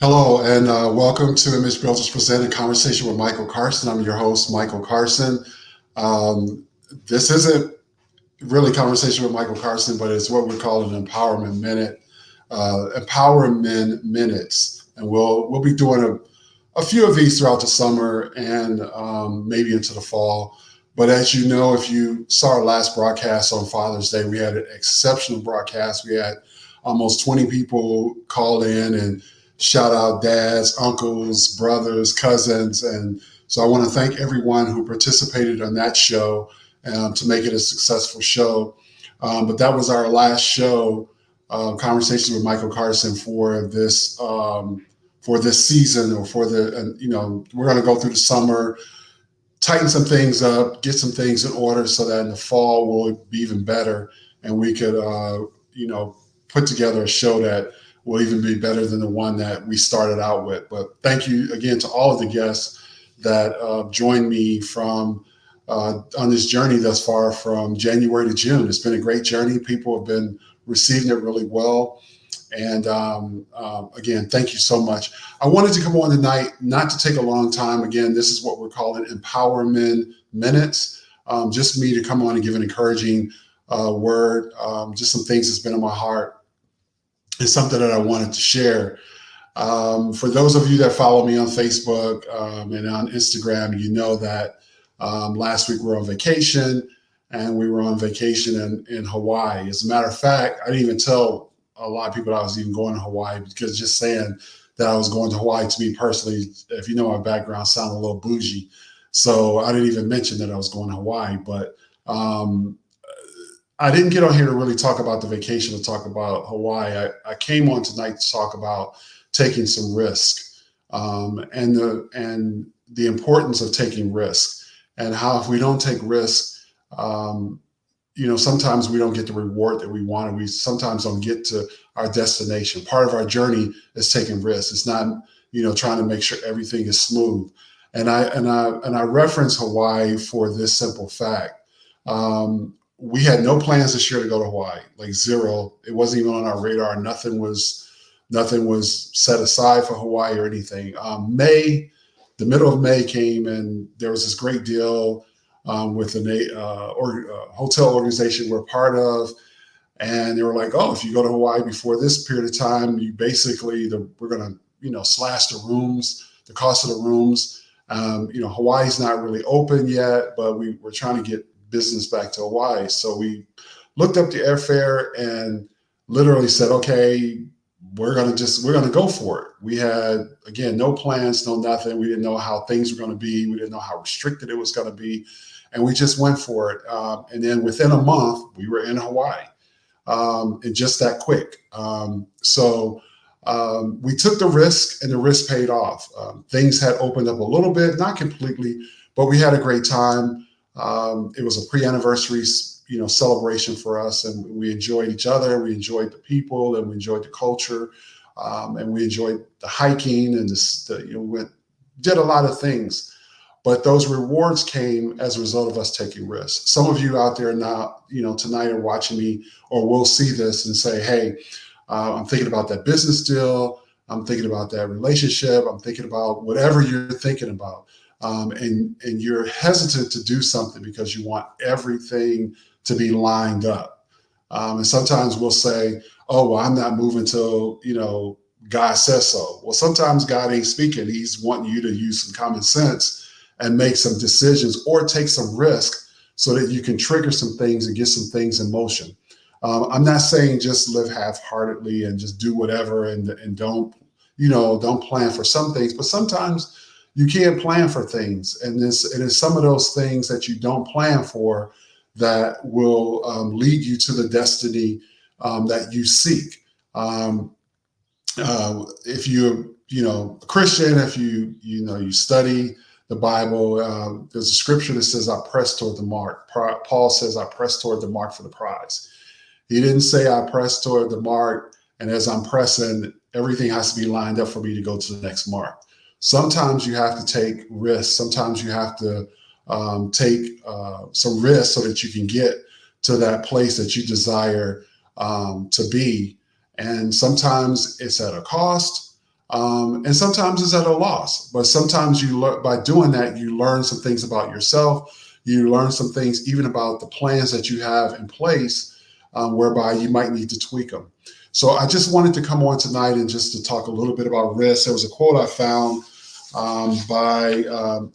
Hello, and welcome to Image Builders Presented Conversation with Michael Carson. I'm your host, Michael Carson. Um, this isn't really conversation with Michael Carson, but it's what we call an Empowerment Minute, EmpowerMEN Minutes, and we'll be doing a few of these throughout the summer and maybe into the fall. But as you know, if you saw our last broadcast on Father's Day, we had an exceptional broadcast. We had almost 20 people call in and shout out dads, uncles, brothers, cousins. And so I want to thank everyone who participated on that show to make it a successful show. But that was our last show, Conversations with Michael Carson for this season, or for the, and, we're going to go through the summer, tighten some things up, get some things in order so that in the fall we'll be even better, and we could, put together a show that will even be better than the one that we started out with. But thank you again to all of the guests that joined me from on this journey thus far from January to June. It's been a great journey. People have been receiving it really well. And again, thank you so much. I wanted to come on tonight, not to take a long time. Again, this is what we're calling EmpowerMEN Minutes. Just me to come on and give an encouraging word, just some things that's been in my heart. It's something that I wanted to share. For those of you that follow me on Facebook and on Instagram, you know that last week we were on vacation, and we were on vacation in Hawaii. As a matter of fact, I didn't even tell a lot of people I was even going to Hawaii, because just saying that I was going to Hawaii to me personally, if you know my background, sounded a little bougie. So I didn't even mention that I was going to Hawaii. But I didn't get on here to really talk about the vacation, to talk about Hawaii. I came on tonight to talk about taking some risk, and the importance of taking risk, and how if we don't take risk, sometimes we don't get the reward that we want, and we sometimes don't get to our destination. Part of our journey is taking risks. It's not, trying to make sure everything is smooth. And I reference Hawaii for this simple fact. We had no plans this year to go to Hawaii, like zero. It wasn't even on our radar. Nothing was set aside for Hawaii or anything. The middle of May came, and there was this great deal with a hotel organization we're part of. And they were like, oh, if you go to Hawaii before this period of time, you basically, we're going to, slash the rooms, the cost of the rooms. Hawaii's not really open yet, but we're trying to get business back to Hawaii. So we looked up the airfare and literally said, okay, we're going to go for it. We had, again, no plans, no nothing. We didn't know how things were going to be. We didn't know how restricted it was going to be. And we just went for it. And then within a month, we were in Hawaii, and just that quick. So we took the risk, and the risk paid off. Things had opened up a little bit, not completely, but we had a great time. It was a pre-anniversary, celebration for us, and we enjoyed each other. We enjoyed the people, and we enjoyed the culture, and we enjoyed the hiking, and we did a lot of things. But those rewards came as a result of us taking risks. Some of you out there now, tonight are watching me, or will see this and say, hey, I'm thinking about that business deal. I'm thinking about that relationship. I'm thinking about whatever you're thinking about. And you're hesitant to do something because you want everything to be lined up. And sometimes we'll say, oh, well, I'm not moving till, God says so. Well, sometimes God ain't speaking. He's wanting you to use some common sense and make some decisions, or take some risk, so that you can trigger some things and get some things in motion. I'm not saying just live half-heartedly and just do whatever and don't plan for some things, but sometimes you can't plan for things. And it is some of those things that you don't plan for that will lead you to the destiny that you seek. If you're, a Christian, if you study the Bible, there's a scripture that says, I press toward the mark. Paul says, I press toward the mark for the prize. He didn't say I press toward the mark, and as I'm pressing, everything has to be lined up for me to go to the next mark. Sometimes you have to take risks. Sometimes you have to take some risks so that you can get to that place that you desire to be. And sometimes it's at a cost. And sometimes it's at a loss, but sometimes you learn by doing that, you learn some things about yourself. You learn some things even about the plans that you have in place, whereby you might need to tweak them. So I just wanted to come on tonight and just to talk a little bit about risk. There was a quote I found by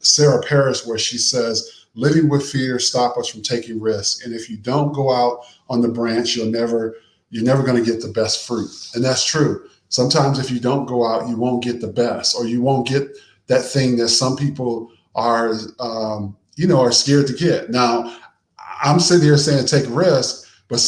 Sarah Parrish where she says, "Living with fear stop us from taking risks. And if you don't go out on the branch, you're never going to get the best fruit." And that's true. Sometimes if you don't go out, you won't get the best, or you won't get that thing that some people are, are scared to get. Now, I'm sitting here saying take risk, but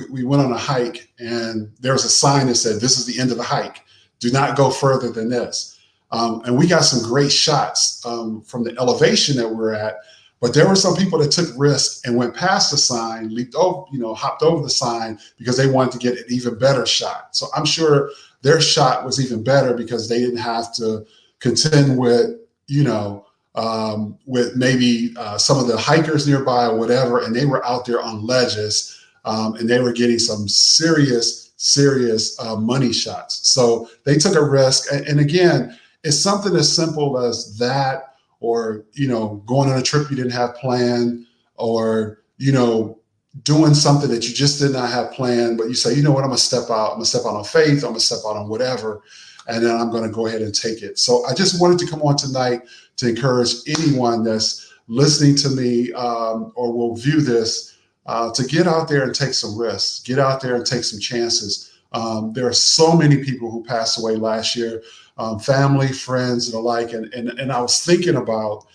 we went on a hike and there was a sign that said, "This is the end of the hike. Do not go further than this." And we got some great shots from the elevation that we're at. But there were some people that took risks and went past the sign, leaped over, hopped over the sign because they wanted to get an even better shot. So I'm sure their shot was even better because they didn't have to contend with, with maybe some of the hikers nearby or whatever, and they were out there on ledges, and they were getting some serious money shots. So they took a risk, and again, it's something as simple as that. Or, going on a trip you didn't have planned, or, doing something that you just did not have planned, but you say, you know what, I'm gonna step out. I'm gonna step out on faith. I'm gonna step out on whatever, and then I'm gonna go ahead and take it. So I just wanted to come on tonight to encourage anyone that's listening to me or will view this to get out there and take some risks, get out there and take some chances. There are so many people who passed away last year. Family, friends, and the like. And I was thinking about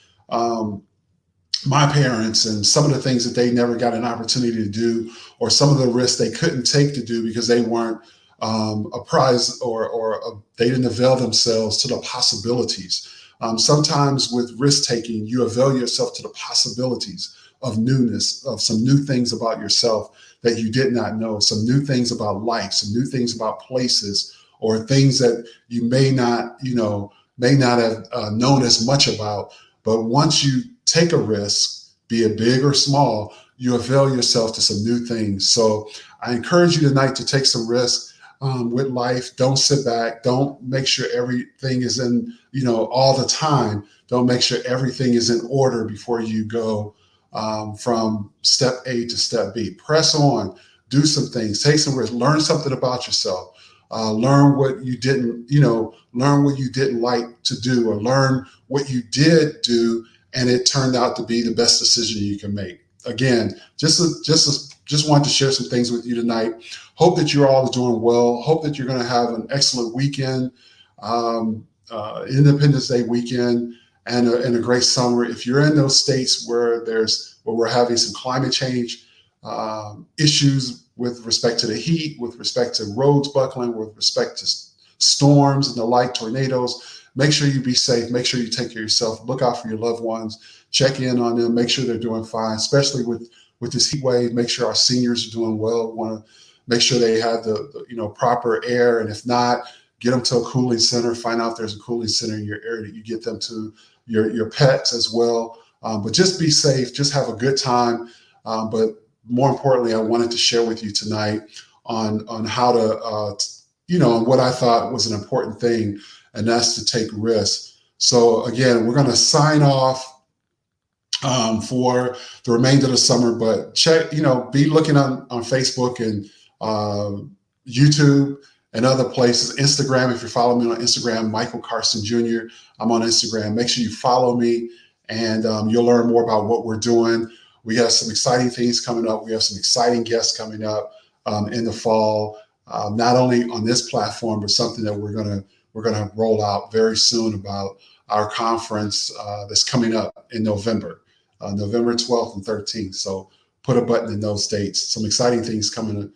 my parents and some of the things that they never got an opportunity to do, or some of the risks they couldn't take to do because they weren't apprised or they didn't avail themselves to the possibilities. Sometimes with risk taking, you avail yourself to the possibilities of newness, of some new things about yourself that you did not know, some new things about life, some new things about places, or things that you may not have known as much about. But once you take a risk, be it big or small, you avail yourself to some new things. So I encourage you tonight to take some risks with life. Don't sit back. Don't make sure everything is in, all the time. Don't make sure everything is in order before you go from step A to step B. Press on, do some things, take some risks, learn something about yourself. Learn what you didn't, learn what you didn't like to do, or learn what you did do, and it turned out to be the best decision you can make. Again, just wanted to share some things with you tonight. Hope that you're all doing well. Hope that you're going to have an excellent weekend, Independence Day weekend, and a great summer. If you're in those states where we're having some climate change issues with respect to the heat, with respect to roads buckling, with respect to storms and the like, tornadoes, make sure you be safe. Make sure you take care of yourself. Look out for your loved ones. Check in on them. Make sure they're doing fine, especially with this heat wave. Make sure our seniors are doing well. Want to make sure they have the proper air, and if not, get them to a cooling center. Find out if there's a cooling center in your area that you get them to. Your pets as well. But just be safe. Just have a good time. But more importantly, I wanted to share with you tonight on how to, what I thought was an important thing, and that's to take risks. So again, we're going to sign off for the remainder of the summer, but check, be looking on Facebook and YouTube and other places. Instagram, if you're following me on Instagram, Michael Carson Jr., I'm on Instagram. Make sure you follow me, and you'll learn more about what we're doing. We have some exciting things coming up. We have some exciting guests coming up in the fall, not only on this platform, but something that we're gonna roll out very soon about our conference that's coming up in November, November 12th and 13th. So put a button in those dates. Some exciting things coming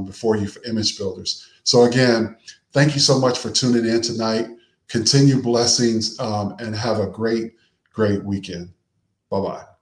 before you for Image Builders. So again, thank you so much for tuning in tonight. Continue blessings and have a great weekend. Bye-bye.